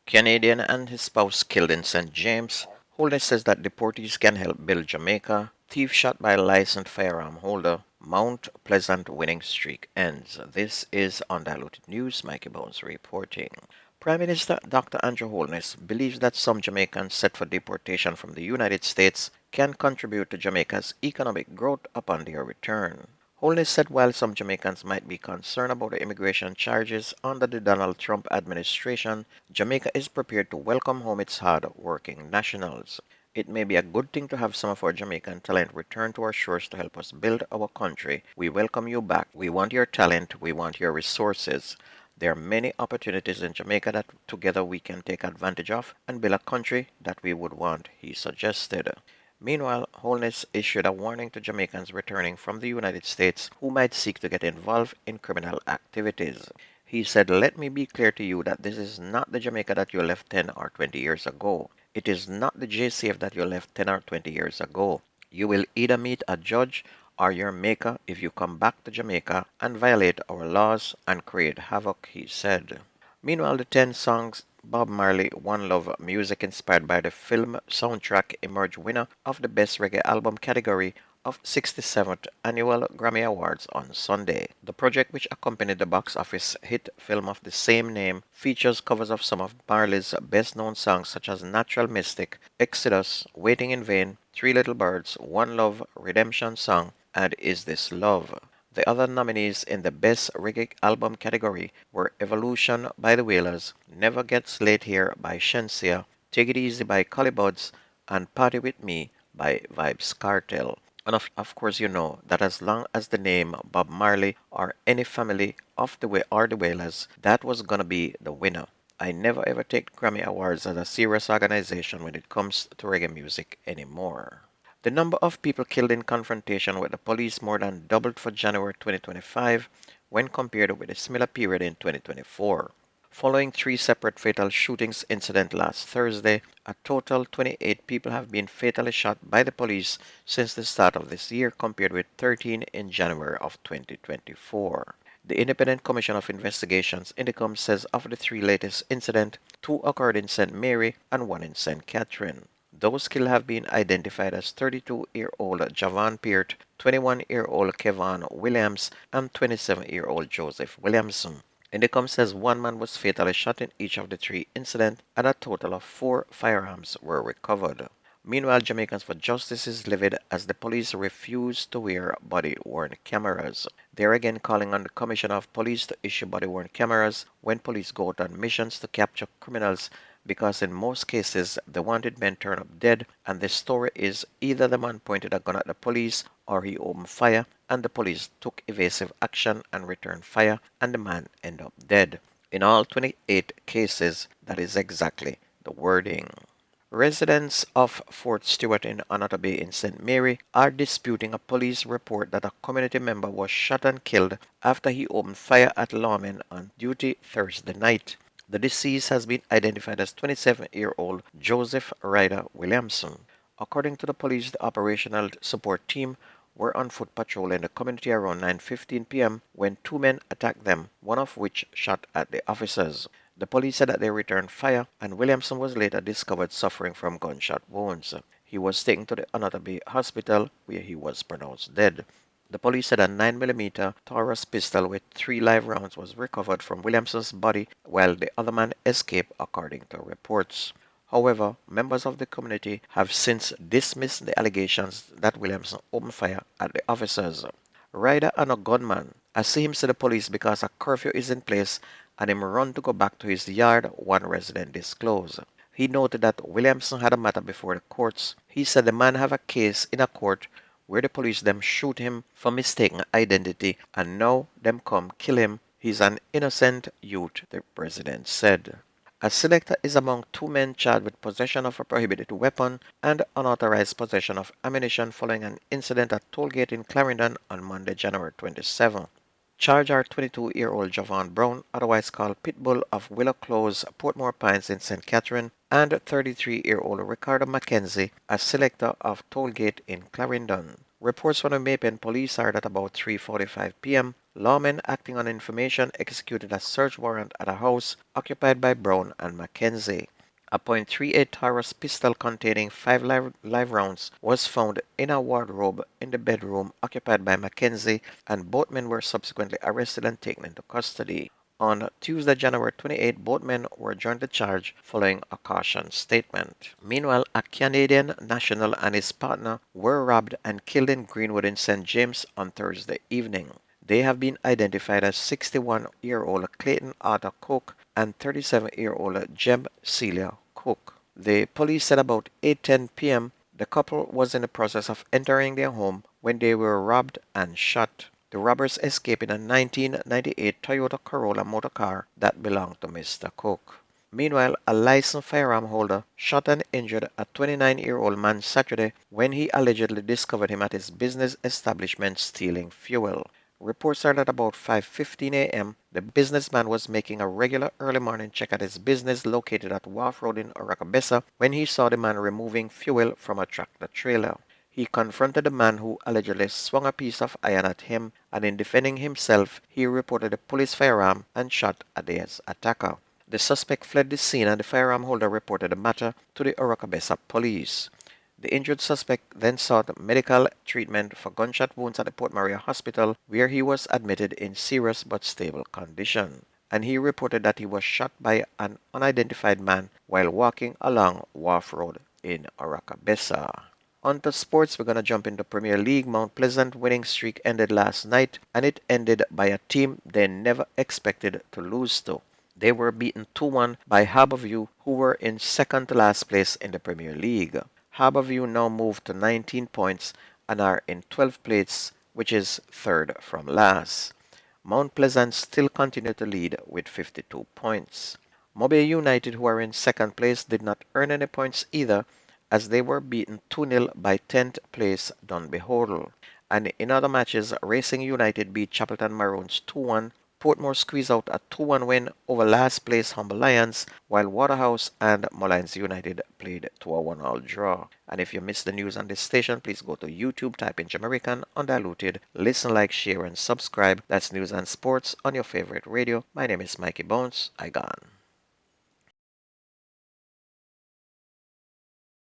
Canadian and his spouse killed in St. James. Holness says that deportees can help build Jamaica. Thief shot by licensed firearm holder. Mount Pleasant winning streak ends. This is Undiluted News. Mikey Bones reporting. Prime Minister Dr. Andrew Holness believes that some Jamaicans set for deportation from the United States can contribute to Jamaica's economic growth upon their return. Holness said while some Jamaicans might be concerned about the immigration charges under the Donald Trump administration, Jamaica is prepared to welcome home its hard-working nationals. It may be a good thing to have some of our Jamaican talent return to our shores to help us build our country. We welcome you back. We want your talent. We want your resources. There are many opportunities in Jamaica that together we can take advantage of and build a country that we would want, he suggested. Meanwhile, Holness issued a warning to Jamaicans returning from the United States who might seek to get involved in criminal activities. He said, "Let me be clear to you that this is not the Jamaica that you left 10 or 20 years ago. It is not the JCF that you left 10 or 20 years ago. You will either meet a judge or your maker if you come back to Jamaica and violate our laws and create havoc," he said. Meanwhile, the 10 songs Bob Marley One Love music inspired by the film soundtrack emerged winner of the Best Reggae Album category of 67th Annual Grammy Awards on Sunday. The project, which accompanied the box office hit film of the same name, features covers of some of Marley's best-known songs such as Natural Mystic, Exodus, Waiting in Vain, Three Little Birds, One Love, Redemption Song, and Is This Love. The other nominees in the Best Reggae Album category were Evolution by the Wailers, Never Gets Late Here by Shensia, Take It Easy by Collie and Party With Me by Vybz Kartel. And of course you know that as long as the name Bob Marley or any family of the Wailers, that was gonna be the winner. I never ever take Grammy Awards as a serious organization when it comes to reggae music anymore. The number of people killed in confrontation with the police more than doubled for January 2025 when compared with a similar period in 2024. Following three separate fatal shootings incidents last Thursday, a total 28 people have been fatally shot by the police since the start of this year compared with 13 in January of 2024. The Independent Commission of Investigations Indicom says of the three latest incidents, two occurred in St. Mary and one in St. Catherine. Those killed have been identified as 32-year-old Javon Peart, 21-year-old Kevon Williams, and 27-year-old Joseph Williamson. Indicom says one man was fatally shot in each of the three incidents, and a total of 4 firearms were recovered. Meanwhile, Jamaicans for Justice is livid as the police refuse to wear body-worn cameras. They are again calling on the Commissioner of Police to issue body-worn cameras when police go out on missions to capture criminals, because in most cases the wanted men turn up dead, and the story is either the man pointed a gun at the police or he opened fire and the police took evasive action and returned fire and the man ended up dead. In all 28 cases, that is exactly the wording. Residents of Fort Stewart in Onoto Bay in St. Mary are disputing a police report that a community member was shot and killed after he opened fire at lawmen on duty Thursday night. The deceased has been identified as 27-year-old Joseph Ryder Williamson. According to the police, the operational support team were on foot patrol in the community around 9:15 p.m. when two men attacked them, one of which shot at the officers. The police said that they returned fire, and Williamson was later discovered suffering from gunshot wounds. He was taken to the Onoto Bay Hospital, where he was pronounced dead. The police said a 9mm Taurus pistol with 3 live rounds was recovered from Williamson's body, while the other man escaped, according to reports. However, members of the community have since dismissed the allegations that Williamson opened fire at the officers. Ryder and a gunman. I see him to the police because a curfew is in place and him run to go back to his yard, one resident disclosed. He noted that Williamson had a matter before the courts. He said the man have a case in a court where the police them shoot him for mistaken identity and now them come kill him. He's an innocent youth, the president said. A selector is among 2 men charged with possession of a prohibited weapon and unauthorized possession of ammunition following an incident at tollgate in Clarendon on Monday, January 27. Charged are 22-year-old Javon Brown, otherwise called Pitbull of Willow Close, Portmore Pines in St. Catherine, and 33-year-old Ricardo Mackenzie, a selector of tollgate in Clarendon. Reports from the Maypen police are that about 3:45 p.m., lawmen acting on information executed a search warrant at a house occupied by Brown and Mackenzie. A .38 Taurus pistol containing 5 live rounds was found in a wardrobe in the bedroom occupied by Mackenzie, and both men were subsequently arrested and taken into custody. On Tuesday, January 28, both men were joined to charge following a caution statement. Meanwhile, a Canadian national and his partner were robbed and killed in Greenwood in St. James on Thursday evening. They have been identified as 61-year-old Clayton Arthur Cook and 37-year-old Jem Celia Cook. The police said about 8:10 p.m. the couple was in the process of entering their home when they were robbed and shot. The robbers escaped in a 1998 Toyota Corolla motor car that belonged to Mr. Cook. Meanwhile, a licensed firearm holder shot and injured a 29-year-old man Saturday when he allegedly discovered him at his business establishment stealing fuel. Reports are that about 5:15 a.m., the businessman was making a regular early morning check at his business located at Wharf Road in Oracabessa when he saw the man removing fuel from a tractor trailer. He confronted the man who allegedly swung a piece of iron at him, and in defending himself, he reported a police firearm and shot at his attacker. The suspect fled the scene, and the firearm holder reported the matter to the Oracabessa police. The injured suspect then sought medical treatment for gunshot wounds at the Port Maria Hospital, where he was admitted in serious but stable condition. And he reported that he was shot by an unidentified man while walking along Wharf Road in Oracabessa. On to sports, we're going to jump into Premier League. Mount Pleasant winning streak ended last night, and it ended by a team they never expected to lose to. They were beaten 2-1 by Harborview, who were in second to last place in the Premier League. Harborview now moved to 19 points and are in 12th place, which is third from last. Mount Pleasant still continue to lead with 52 points. Mobile United, who are in second place, did not earn any points either, as they were beaten 2-0 by 10th place Dunbeholder. And in other matches, Racing United beat Chapelton Maroons 2-1. Portmore squeezed out a 2-1 win over last place Humble Lions, while Waterhouse and Mullines United played to a 1-all draw. And if you missed the news on this station, please go to YouTube, type in Jamerican Undiluted, listen, like, share, and subscribe. That's news and sports on your favorite radio. My name is Mikey Bones. I gone.